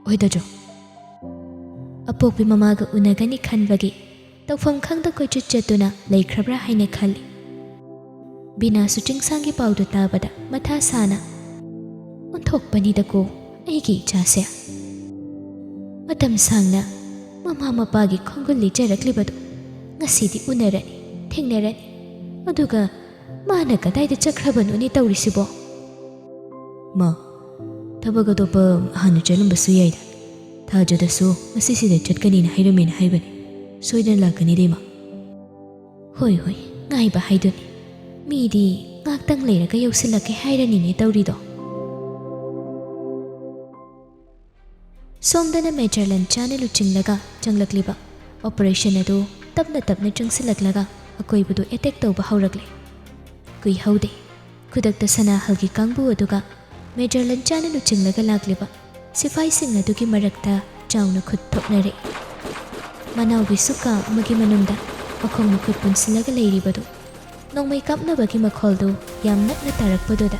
ꯍꯣꯏ ꯇꯥꯆꯧ꯫ ꯑꯄꯣꯛꯄꯤ ꯃꯃꯥꯒ ꯎꯅꯒꯅꯤ ꯈꯟꯕꯒꯤ ꯇꯧꯐꯝ ꯈꯪꯗ ꯀꯣꯏꯆꯠ ꯆꯠꯇꯨꯅ ꯂꯩꯈ꯭ꯔꯕ꯭ꯔꯥ ꯍꯥꯏꯅ ꯈꯜꯂꯤ꯫ ꯕꯤꯅꯥꯁꯨ ꯆꯤꯡꯁꯥꯡꯒꯤ ꯄꯥꯎꯗꯨ ꯇꯥꯕꯗ ꯃꯊꯥ ꯁꯥꯅ ꯑꯣꯟꯊꯣꯛꯄꯅꯤꯗꯀꯣ ꯑꯩꯒꯤ ꯏꯆꯥꯁꯦ꯫ ꯃꯇꯝ ꯁꯥꯡꯅ ꯃꯃꯥ ꯃꯄꯥꯒꯤ ꯈꯣꯡꯒꯨꯜ ꯂꯤꯆꯔꯛꯂꯤꯕꯗꯨ ꯉꯁꯤꯗꯤ ꯎꯅꯔꯅꯤ, ꯊꯦꯡꯅꯔꯅꯤ, ꯑꯗꯨꯒ ꯃꯥꯅ ꯀꯗꯥꯏꯗ ꯆꯠꯈ꯭ꯔꯕꯅꯣꯅꯦ ꯇꯧꯔꯤꯁꯤꯕꯣ? ꯃꯥ, ꯊꯕꯛ ꯑꯇꯣꯞꯄ ꯍꯥꯟꯅ ꯆꯠꯂꯝꯕꯁꯨ ꯌꯥꯏꯗ꯫ ꯊꯥꯖꯗꯁꯨ ꯉꯁꯤ ꯁꯤꯗ ꯆꯠꯀꯅꯤꯅ ꯍꯥꯏꯔꯝꯃꯦꯅ ꯍꯥꯏꯕꯅꯤ꯫ ꯁꯣꯏꯗꯅ ꯂꯥꯛꯀꯅꯤꯗ ꯏꯃꯥ꯫ ꯍꯣꯏ ꯍꯣꯏ, ꯉꯥꯏꯕ ꯍꯥꯏꯗꯨꯅꯤ꯫ ꯃꯤꯗꯤ ꯉꯥꯛꯇꯪ ꯂꯩꯔꯒ ꯌꯧꯁꯤꯜꯂꯛꯀꯦ ꯍꯥꯏꯔꯅꯤꯅꯦ ꯇꯧꯔꯤꯗꯣ꯫ ꯁꯣꯝꯗꯅ ꯃꯦꯖꯔ ꯂꯟꯆꯥꯅ ꯂꯨꯆꯤꯡꯂꯒ ꯆꯪꯂꯛꯂꯤꯕ ꯑꯣꯄꯔꯦꯁꯟ ꯑꯗꯨ ꯇꯞꯅ ꯇꯞꯅ ꯆꯪꯁꯤꯜꯂꯛꯂꯒ ꯑꯀꯣꯏꯕꯗꯨ ꯑꯦꯇꯦꯛ ꯇꯧꯕ ꯍꯧꯔꯛꯂꯦ꯫ ꯀꯨꯏꯍꯧꯗꯦ, ꯈꯨꯗꯛꯇ ꯁꯅꯥꯍꯜꯒꯤ ꯀꯥꯡꯕꯨ ꯑꯗꯨꯒ ꯃꯦꯖꯔ ꯂꯟꯆꯥꯅ ꯂꯨꯆꯤꯡꯂꯒ ꯂꯥꯛꯂꯤꯕ ꯁꯤꯐꯥꯏꯁꯤꯡ ꯑꯗꯨꯒꯤ ꯃꯔꯛꯇ ꯆꯥꯎꯅ ꯈꯨꯠ ꯊꯣꯛꯅꯔꯛꯏ꯫ ꯃꯅꯥꯎꯕꯤꯁꯨ ꯀꯥ ꯑꯃꯒꯤ ꯃꯅꯨꯡꯗ ꯃꯈꯣꯡ ꯃꯈꯨꯠ ꯄꯨꯟꯁꯤꯜꯂꯒ ꯂꯩꯔꯤꯕꯗꯨ ꯅꯣꯡꯃꯩ ꯀꯥꯞꯅꯕꯒꯤ ꯃꯈꯣꯜꯗꯨ ꯌꯥꯝ ꯅꯛꯅ ꯇꯥꯔꯛꯄꯗꯨꯗ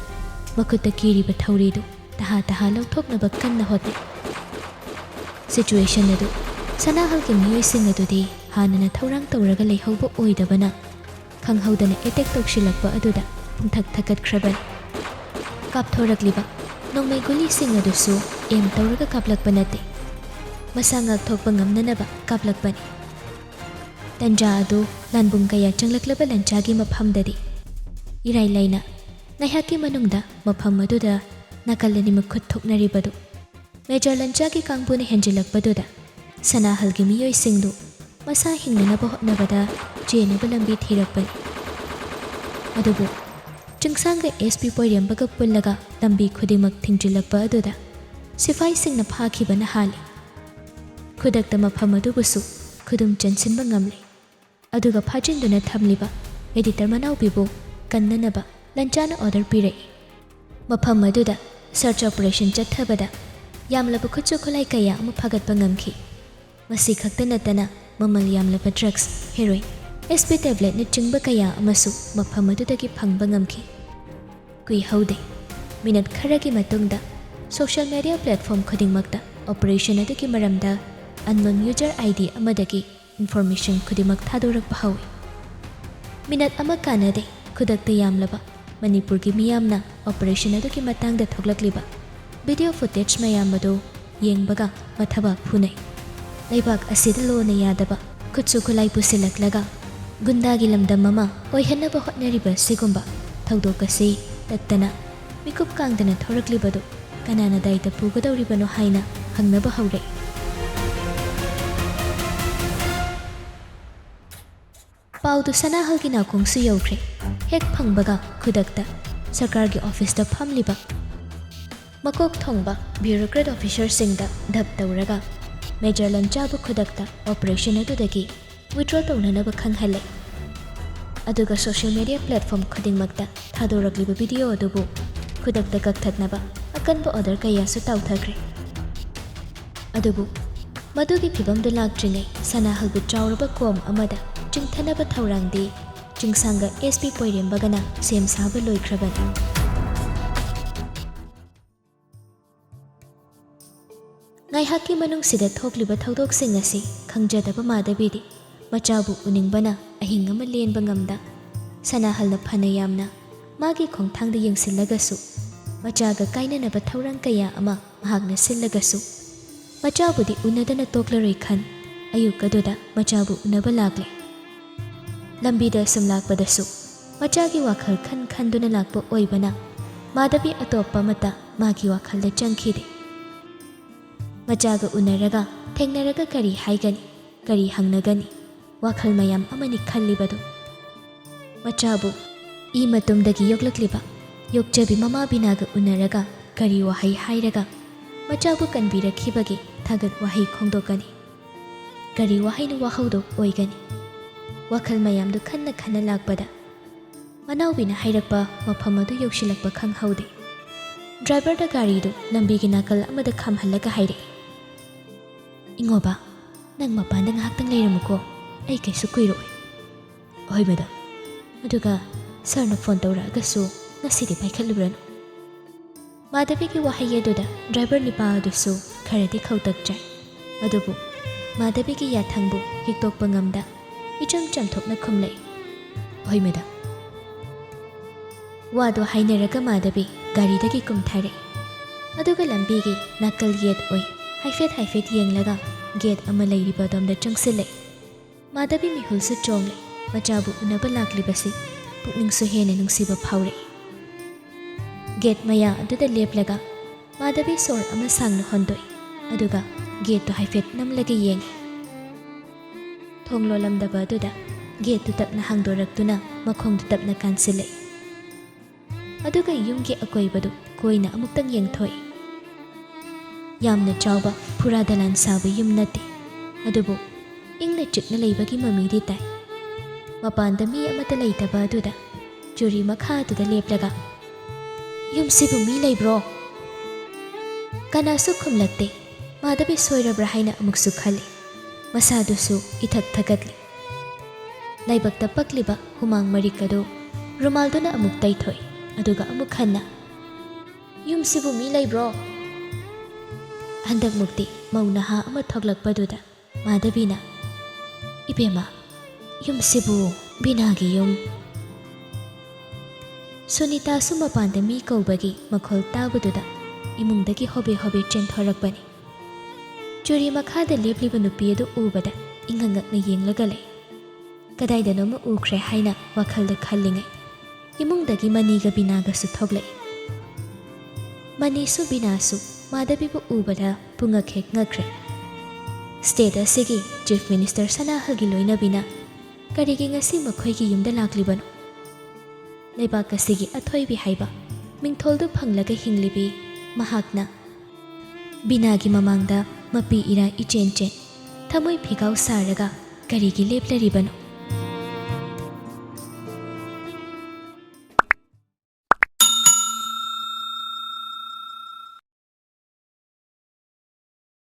ꯃꯈꯨꯠꯇ ꯀꯤꯔꯤꯕ ꯊꯧꯔꯤꯗꯨ ꯇꯍꯥ ꯇꯍꯥ ꯂꯧꯊꯣꯛꯅꯕ ꯀꯟꯅ ꯍꯣꯠꯅꯩ꯫ ꯁꯤꯆꯨꯋꯦꯁꯟ ꯑꯗꯨ ꯁꯅꯥꯍꯜꯒꯤ ꯃꯤꯑꯣꯏꯁꯤꯡ ꯑꯗꯨꯗꯤ ꯍꯥꯟꯅꯅ ꯊꯧꯔꯥꯡ ꯇꯧꯔꯒ ꯂꯩꯍꯧꯕ ꯑꯣꯏꯗꯕꯅ ꯈꯪꯍꯧꯗꯅ ꯑꯦꯇꯦꯛ ꯇꯧꯁꯤꯜꯂꯛꯄ ꯑꯗꯨꯗ ꯄꯨꯡꯊꯛ ꯊꯀꯠꯈ꯭ꯔꯕꯅꯤ꯫ ꯀꯥꯞꯊꯣꯔꯛꯂꯤꯕ ꯅꯣꯡꯃꯩ ꯒꯨꯂꯤꯁꯤꯡ ꯑꯗꯨꯁꯨ ꯑꯦꯝ ꯇꯧꯔꯒ ꯀꯥꯞꯂꯛꯄ ꯅꯠꯇꯦ, ꯃꯁꯥ ꯉꯥꯛꯊꯣꯛꯄ ꯉꯝꯅꯅꯕ ꯀꯥꯞꯂꯛꯄꯅꯤ꯫ ꯇꯟꯖꯥ ꯑꯗꯨ ꯂꯥꯟꯕꯨꯡ ꯀꯌꯥ ꯆꯪꯂꯛꯂꯕ ꯂꯟꯆꯥꯒꯤ ꯃꯐꯝꯗꯗꯤ ꯏꯔꯥꯏ ꯂꯥꯏꯅ ꯉꯥꯏꯍꯥꯛꯀꯤ ꯃꯅꯨꯡꯗ ꯃꯐꯝ ꯑꯗꯨꯗ ꯅꯥꯀꯜ ꯑꯅꯤꯃꯛ ꯈꯨꯠ ꯊꯣꯛꯅꯔꯤꯕꯗꯨ ꯃꯦꯖꯔ ꯂꯟꯆꯥꯒꯤ ꯀꯥꯡꯕꯨꯅ ꯍꯦꯟꯖꯤꯜꯂꯛꯄꯗꯨꯗ ꯁꯅꯥꯍꯜꯒꯤ ꯃꯤꯑꯣꯏꯁꯤꯡꯗꯨ ꯃꯁꯥ ꯍꯤꯡꯅꯅꯕ ꯍꯣꯠꯅꯕꯗ ꯆꯦꯟꯅꯕ ꯂꯝꯕꯤ ꯊꯤꯔꯛꯄꯅꯤ꯫ ꯑꯗꯨꯕꯨ ꯆꯤꯡꯁꯥꯡꯒ SP ꯄꯣꯏꯔꯦꯝꯕꯒ ꯄꯨꯜꯂꯒ ꯂꯝꯕꯤ ꯈꯨꯗꯤꯡꯃꯛ ꯊꯤꯡꯖꯤꯜꯂꯛꯄ ꯑꯗꯨꯗ ꯁꯤꯐꯥꯏꯁꯤꯡꯅ ꯐꯥꯈꯤꯕꯅ ꯍꯥꯜꯂꯤ꯫ ꯈꯨꯗꯛꯇ ꯃꯐꯝ ꯑꯗꯨꯕꯨꯁꯨ ꯈꯨꯗꯨꯝ ꯆꯟꯁꯤꯟꯕ ꯉꯝꯂꯤ꯫ ꯑꯗꯨꯒ ꯐꯥꯖꯤꯟꯗꯨꯅ ꯊꯝꯂꯤꯕ ꯑꯦꯗꯤꯇꯔ ꯃꯅꯥꯎꯕꯤꯕꯨ ꯀꯟꯅꯅꯕ ꯂꯟꯆꯥꯅ ꯑꯣꯔꯗꯔ ꯄꯤꯔꯛꯏ꯫ ꯃꯐꯝ ꯑꯗꯨꯗ ꯁꯔꯆ ꯑꯣꯄꯔꯦꯁꯟ ꯆꯠꯊꯕꯗ ꯌꯥꯝꯂꯕ ꯈꯨꯠꯁꯨ ꯈꯨꯠꯂꯥꯏ ꯀꯌꯥ ꯑꯃ ꯐꯥꯒꯠꯄ ꯉꯝꯈꯤ꯫ ꯃꯁꯤ ꯈꯛꯇ ꯅꯠꯇꯅ ꯃꯃꯜ ꯌꯥꯝꯂꯕ ꯗ꯭ꯔꯒꯁ, ꯍꯦꯔꯣꯏꯟ, SP ꯇꯦꯕ꯭ꯂꯦꯠꯅꯆꯤꯡꯕ ꯀꯌꯥ ꯑꯃꯁꯨ ꯃꯐꯝ ꯑꯗꯨꯗꯒꯤ ꯐꯪꯕ ꯉꯝꯈꯤ꯫ ꯀꯨꯏꯍꯧꯗꯦ, ꯃꯤꯅꯠ ꯈꯔꯒꯤ ꯃꯇꯨꯡꯗ ꯁꯣꯁꯤꯌꯦꯜ ꯃꯤꯗꯤꯌꯥ ꯄ꯭ꯂꯦꯠꯐꯣꯔꯝ ꯈꯨꯗꯤꯡꯃꯛꯇ ꯑꯣꯄꯔꯦꯁꯟ ꯑꯗꯨꯒꯤ ꯃꯔꯝꯗ ꯑꯟꯅꯣꯟ ꯌꯨꯖꯔ ID ꯑꯃꯗꯒꯤ ꯏꯟꯐꯣꯔꯃꯦꯁꯟ ꯈꯨꯗꯤꯡꯃꯛ ꯊꯥꯗꯣꯔꯛꯄ ꯍꯧꯏ꯫ ꯃꯤꯅꯠ ꯑꯃ ꯀꯥꯟꯅꯗꯦ, ꯈꯨꯗꯛꯇ ꯌꯥꯝꯂꯕ ꯃꯅꯤꯄꯨꯔꯒꯤ ꯃꯤꯌꯥꯝꯅ ꯑꯣꯄꯔꯦꯁꯟ ꯑꯗꯨꯒꯤ ꯃꯇꯥꯡꯗ ꯊꯣꯛꯂꯛꯂꯤꯕ ꯚꯤꯗꯤꯑꯣ ꯐꯨꯇꯦꯖ ꯃꯌꯥꯝ ꯑꯗꯨ ꯌꯦꯡꯕꯒ ꯃꯊꯕꯥꯛ ꯐꯨꯅꯩ꯫ ꯂꯩꯕꯥꯛ ꯑꯁꯤꯗ ꯂꯣꯅ ꯌꯥꯗꯕ ꯈꯨꯠꯁꯨ ꯈꯨꯠꯂꯥꯏ ꯄꯨꯁꯤꯜꯂꯛꯂꯒ ꯒꯨꯟꯗꯥꯒꯤ ꯂꯝꯗꯝ ꯑꯃ ꯑꯣꯏꯍꯟꯅꯕ ꯍꯣꯠꯅꯔꯤꯕ ꯑꯁꯤꯒꯨꯝꯕ ꯊꯧꯗꯣꯛ ꯑꯁꯤ ꯇꯠꯇꯅ ꯃꯤꯀꯨꯞ ꯀꯥꯡꯗꯅ ꯊꯣꯔꯛꯂꯤꯕꯗꯨ ꯀꯅꯥꯅ ꯗꯥꯏꯇ ꯄꯨꯒꯗꯧꯔꯤꯕꯅꯣ ꯍꯥꯏꯅ ꯍꯪꯅꯕ ꯍꯧꯔꯛꯏ꯫ ꯄꯥꯎꯗꯨ ꯁꯅꯥꯍꯜꯒꯤ ꯅꯥꯀꯣꯡꯁꯨ ꯌꯧꯈ꯭ꯔꯦ꯫ ꯍꯦꯛ ꯐꯪꯕꯒ ꯈꯨꯗꯛꯇ ꯁꯔꯀꯥꯔꯒꯤ ꯑꯣꯐꯤꯁꯇ ꯐꯝꯂꯤꯕ ꯃꯀꯣꯛ ꯊꯣꯡꯕ ꯕ꯭ꯌꯨꯔꯣꯀ꯭ꯔꯦꯠ ꯑꯣꯐꯤꯁꯔꯁꯤꯡꯗ ꯙꯞ ꯇꯧꯔꯒ ꯃꯦꯖꯔ ꯂꯟꯆꯥꯕꯨ ꯈꯨꯗꯛꯇ ꯑꯣꯄꯔꯦꯁꯟ ꯑꯗꯨꯗꯒꯤ ꯋꯤꯗ꯭ꯔꯣ ꯇꯧꯅꯅꯕ ꯈꯪꯍꯜꯂꯦ꯫ ꯑꯗꯨꯒ ꯁꯣꯁꯤꯌꯦꯜ ꯃꯤꯗꯤꯌꯥ ꯄ꯭ꯂꯦꯠꯐꯣꯔꯝ ꯈꯨꯗꯤꯡꯃꯛꯇ ꯊꯥꯗꯣꯔꯛꯂꯤꯕ ꯚꯤꯗꯤꯑꯣ ꯑꯗꯨꯕꯨ ꯈꯨꯗꯛꯇ ꯀꯛꯊꯠꯅꯕ ꯑꯀꯟꯕ ꯑꯣꯔꯗꯔꯀꯌꯥꯁꯨ ꯇꯧꯊꯈ꯭ꯔꯦ꯫ ꯑꯗꯨꯕꯨ ꯃꯗꯨꯒꯤ ꯐꯤꯚꯝꯗꯨ ꯂꯥꯛꯇ꯭ꯔꯤꯉꯩ ꯁꯅꯥꯍꯜꯕꯨ ꯆꯥꯎꯔꯕ ꯀꯣꯝ ꯑꯃꯗ ꯆꯤꯡꯊꯅꯕ ꯊꯧꯔꯥꯡꯗꯤ ꯆꯤꯡꯁꯥꯡꯒ SP ꯄꯣꯏꯔꯦꯝꯕꯒꯅ ꯁꯦꯝ ꯁꯥꯕ ꯂꯣꯏꯈ꯭ꯔꯕꯅꯤ꯫ ꯉꯥꯏꯍꯥꯛꯀꯤ ꯃꯅꯨꯡꯁꯤꯗ ꯊꯣꯛꯂꯤꯕ ꯊꯧꯗꯣꯛꯁꯤꯡ ꯑꯁꯤ ꯈꯪꯖꯗꯕ ꯃꯥꯙꯕꯤꯗꯤ ꯃꯆꯥꯕꯨ ꯎꯅꯤꯡꯕꯅ ꯑꯍꯤꯡ ꯑꯃ ꯂꯦꯟꯕ ꯉꯝꯗ ꯁꯅꯥꯍꯜꯅ ꯐꯅ ꯌꯥꯝꯅ ꯃꯥꯒꯤ ꯈꯣꯡꯊꯥꯡꯗ ꯌꯦꯡꯁꯤꯜꯂꯒꯁꯨ ꯃꯆꯥꯒ ꯀꯥꯏꯅꯅꯕ ꯊꯧꯔꯥꯡ ꯀꯌꯥ ꯑꯃ ꯃꯍꯥꯛꯅ ꯁꯤꯜꯂꯒꯁꯨ ꯃꯆꯥꯕꯨꯗꯤ ꯎꯅꯗꯅ ꯇꯣꯛꯂꯔꯣꯏ ꯈꯟ ꯑꯌꯨꯛ ꯑꯗꯨꯗ ꯃꯆꯥꯕꯨ ꯎꯅꯕ ꯂꯥꯛꯂꯦ꯫ ꯂꯝꯕꯤꯗ ꯁꯨꯝ ꯂꯥꯛꯄꯗꯁꯨ ꯃꯆꯥꯒꯤ ꯋꯥꯈꯜ ꯈꯟꯗꯨꯅ ꯂꯥꯛꯄ ꯑꯣꯏꯕꯅ ꯃꯥꯙꯕꯤ ꯑꯇꯣꯞꯄ ꯑꯃꯠꯇ ꯃꯥꯒꯤ ꯋꯥꯈꯜꯗ ꯆꯪꯈꯤꯗꯦ꯫ ꯃꯆꯥꯒ ꯎꯅꯔꯒ ꯊꯦꯡꯅꯔꯒ ꯀꯔꯤ ꯍꯥꯏꯒꯅꯤ, ꯀꯔꯤ ꯍꯪꯅꯒꯅꯤ, ꯋꯥꯈꯜ ꯃꯌꯥꯝ ꯑꯃꯅꯤ ꯈꯜꯂꯤꯕꯗꯨ꯫ ꯃꯆꯥꯕꯨ ꯏ ꯃꯇꯨꯝꯗꯒꯤ ꯌꯣꯛꯂꯛꯂꯤꯕ ꯌꯣꯛꯆꯕꯤ ꯃꯃꯥ ꯕꯤꯅꯥꯒ ꯎꯅꯔꯒ ꯀꯔꯤ ꯋꯥꯍꯩ ꯍꯥꯏꯔꯒ ꯃꯆꯥꯕꯨ ꯀꯟꯕꯤꯔꯛꯈꯤꯕꯒꯤ ꯊꯥꯒꯠ ꯋꯥꯍꯩ ꯐꯣꯡꯗꯣꯛꯀꯅꯤ, ꯀꯔꯤ ꯋꯥꯍꯩꯅ ꯋꯥꯍꯧꯗꯣꯛ ꯑꯣꯏꯒꯅꯤ꯫ ꯋꯥꯈꯜ ꯃꯌꯥꯝꯗꯨ ꯈꯟꯅ ꯈꯟꯅ ꯂꯥꯛꯄꯗ ꯃꯅꯥꯎꯕꯤꯅ ꯍꯥꯏꯔꯛꯄ ꯃꯐꯝ ꯑꯗꯨ ꯌꯧꯁꯤꯜꯂꯛꯄ ꯈꯪꯍꯧꯗꯦ꯫ ꯗ꯭ꯔꯥꯏꯚꯔꯗ ꯒꯥꯔꯤꯗꯨ ꯂꯝꯕꯤꯒꯤ ꯅꯥꯀꯜ ꯑꯃꯗ ꯈꯥꯝꯍꯜꯂꯒ ꯍꯥꯏꯔꯛꯏ, "ꯏꯉꯣꯕ, ꯅꯪ ꯃꯄꯥꯟꯗ ꯉꯥꯏꯍꯥꯛꯇꯪ ꯂꯩꯔꯝꯃꯨꯀꯣ, ꯑꯩ ꯀꯩꯁꯨ ꯀꯨꯏꯔꯣꯏ." "ꯍꯣꯏ ꯃꯦꯗꯥꯝ." "ꯑꯗꯨꯒ ꯁꯥꯔꯅ ꯐꯣꯟ ꯇꯧꯔꯛꯑꯒꯁꯨ ꯉꯁꯤꯗꯤ ꯄꯥꯏꯈꯠꯂꯨꯔꯅꯨ." ꯃꯥꯙꯕꯤꯒꯤ ꯋꯥꯍꯩ ꯑꯗꯨꯗ ꯗ꯭ꯔꯥꯏꯚꯔ ꯅꯤꯄꯥ ꯑꯗꯨꯁꯨ ꯈꯔꯗꯤ ꯈꯧꯇꯛ ꯆꯥꯏ꯫ ꯑꯗꯨꯕꯨ ꯃꯥꯙꯕꯤꯒꯤ ꯌꯥꯊꯪꯕꯨ ꯍꯤꯛꯇꯣꯛꯄ ꯉꯝꯗ ꯏꯆꯝ ꯆꯝꯊꯣꯛꯅ ꯈꯨꯝꯂꯛꯏ, "ꯍꯣꯏ ꯃꯦꯗꯥꯝ." ꯋꯥꯗꯣ ꯍꯥꯏꯅꯔꯒ ꯃꯥꯙꯕꯤ ꯒꯥꯔꯤꯗꯒꯤ ꯀꯨꯝꯊꯔꯛꯏ꯫ ꯑꯗꯨꯒ ꯂꯝꯕꯤꯒꯤ ꯅꯥꯀꯜ ꯌꯦꯠ ꯑꯣꯏ ꯍꯥꯏꯐꯦꯠ ꯌꯦꯡꯂꯒ ꯒꯦꯠ ꯑꯃ ꯂꯩꯔꯤꯕ ꯑꯗꯣꯝꯗ ꯆꯪꯁꯤꯜꯂꯛꯏ꯫ ꯃꯥꯙꯕꯤ ꯃꯤꯍꯨꯜꯁꯨ ꯆꯣꯡꯂꯦ꯫ ꯃꯆꯥꯕꯨ ꯎꯅꯕ ꯂꯥꯛꯂꯤꯕꯁꯤ ꯄꯨꯛꯅꯤꯡꯁꯨ ꯍꯦꯟꯅ ꯅꯨꯡꯁꯤꯕ ꯐꯥꯎꯔꯛꯏ꯫ ꯒꯦꯠ ꯃꯌꯥ ꯑꯗꯨꯗ ꯂꯦꯞꯂꯒ ꯃꯥꯙꯕꯤ ꯁꯣꯔ ꯑꯃ ꯁꯥꯡꯅ ꯍꯣꯟꯗꯣꯛꯏ꯫ ꯑꯗꯨꯒ ꯒꯦꯠꯇꯨ ꯍꯥꯏꯐꯦꯠ ꯅꯝꯂꯒ ꯌꯦꯡꯉꯤ꯫ ꯊꯣꯡ ꯂꯣꯜꯂꯝꯗꯕ ꯑꯗꯨꯗ ꯒꯦꯠꯇꯨ ꯇꯞꯅ ꯍꯥꯡꯗꯣꯔꯛꯇꯨꯅ ꯃꯈꯣꯡꯗꯨ ꯇꯞꯅ ꯀꯥꯟꯁꯤꯜꯂꯛꯏ꯫ ꯑꯗꯨꯒ ꯌꯨꯝꯒꯤ ꯑꯀꯣꯏꯕꯗꯨ ꯀꯣꯏꯅ ꯑꯃꯨꯛꯇꯪ ꯌꯦꯡꯊꯣꯛꯏ꯫ ꯌꯥꯝꯅ ꯆꯥꯎꯕ ꯐꯨꯔꯥ ꯗꯂꯥꯟ ꯁꯥꯕ ꯌꯨꯝ ꯅꯠꯇꯦ, ꯑꯗꯨꯕꯨ ꯏꯪꯅ ꯆꯤꯛꯅ ꯂꯩꯕꯒꯤ ꯃꯃꯤꯗꯤ ꯇꯥꯏ꯫ ꯃꯄꯥꯟꯗ ꯃꯤ ꯑꯃꯠꯇ ꯂꯩꯇꯕ ꯑꯗꯨꯗ ꯆꯨꯔꯤ ꯃꯈꯥ ꯑꯗꯨꯗ ꯂꯦꯞꯂꯒ, "ꯌꯨꯝꯁꯤꯕꯨ ꯃꯤ ꯂꯩꯕ꯭ꯔꯣ?" ꯀꯅꯥꯁꯨ ꯈꯨꯝꯂꯛꯇꯦ꯫ ꯃꯥꯙꯕꯤ ꯁꯣꯏꯔꯕ꯭ꯔꯥ ꯍꯥꯏꯅ ꯑꯃꯨꯛꯁꯨ ꯈꯜꯂꯤ꯫ ꯃꯁꯥꯗꯨꯁꯨ ꯏꯊꯛ ꯊꯀꯠꯂꯤ꯫ ꯂꯥꯏꯕꯛꯇ ꯄꯛꯂꯤꯕ ꯍꯨꯃꯥꯡ ꯃꯔꯤꯛ ꯑꯗꯨ ꯔꯨꯃꯥꯜꯗꯨꯅ ꯑꯃꯨꯛ ꯇꯩꯊꯣꯛꯏ, ꯑꯗꯨꯒ ꯑꯃꯨꯛ ꯍꯟꯅ "ꯌꯨꯝꯁꯤꯕꯨ ꯃꯤ ꯂꯩꯕ꯭ꯔꯣ?" ꯍꯟꯗꯛꯃꯨꯛꯇꯤ ꯃꯧ ꯅꯍꯥ ꯑꯃ ꯊꯣꯛꯂꯛꯄꯗꯨꯗ ꯃꯥꯙꯕꯤꯅ "ꯏꯕꯦꯝꯃ, ꯌꯨꯝꯁꯤꯕꯨ ꯕꯤꯅꯥꯒꯤ ꯌꯨꯝ..." ꯁꯨꯅꯤꯇꯥꯁꯨ ꯃꯄꯥꯟꯗ ꯃꯤ ꯀꯧꯕꯒꯤ ꯃꯈꯣꯜ ꯇꯥꯕꯗꯨꯗ ꯏꯃꯨꯡꯗꯒꯤ ꯍꯣꯕꯦ ꯍꯣꯕꯦ ꯆꯦꯟꯊꯣꯔꯛꯄꯅꯤ꯫ ꯆꯨꯔꯤ ꯃꯈꯥꯗ ꯂꯦꯞꯂꯤꯕ ꯅꯨꯄꯤ ꯑꯗꯨ ꯎꯕꯗ ꯏꯉꯛ-ꯉꯛꯅ ꯌꯦꯡꯂꯒ ꯂꯩ꯫ ꯀꯗꯥꯏꯗꯅꯣꯃ ꯎꯈ꯭ꯔꯦ ꯍꯥꯏꯅ ꯋꯥꯈꯜꯗ ꯈꯜꯂꯤꯉꯩ ꯏꯃꯨꯡꯗꯒꯤ ꯃꯅꯤꯒ ꯕꯤꯅꯥꯒꯁꯨ ꯊꯣꯛꯂꯛꯏ꯫ ꯃꯅꯤꯁꯨ ꯕꯤꯅꯥꯁꯨ ꯃꯥꯙꯕꯤꯕꯨ ꯎꯕꯗ ꯄꯨꯡꯉꯛ ꯍꯦꯛ ꯉꯛꯈ꯭ꯔꯦ꯫ ꯁ꯭ꯇꯦꯠ ꯑꯁꯤꯒꯤ ꯆꯤꯐ ꯃꯤꯅꯤꯁꯇꯔ ꯁꯅꯥꯍꯜꯒꯤ ꯂꯣꯏꯅꯕꯤꯅ ꯀꯔꯤꯒꯤ ꯉꯁꯤ ꯃꯈꯣꯏꯒꯤ ꯌꯨꯝꯗ ꯂꯥꯛꯂꯤꯕꯅꯣ? ꯂꯩꯕꯥꯛ ꯑꯁꯤꯒꯤ ꯑꯊꯣꯏꯕꯤ ꯍꯥꯏꯕ ꯃꯤꯡꯊꯣꯜꯗꯨ ꯐꯪꯂꯒ ꯍꯤꯡꯂꯤꯕꯤ ꯃꯍꯥꯛꯅ ꯕꯤꯅꯥꯒꯤ ꯃꯃꯥꯡꯗ ꯃꯄꯤ ꯏꯔꯥ ꯏꯆꯦꯟ ꯆꯦꯟ ꯊꯃꯣꯏ ꯐꯤꯒꯥꯎ ꯁꯥꯔꯒ ꯀꯔꯤꯒꯤ ꯂꯦꯞꯂꯔꯤꯕꯅꯣ?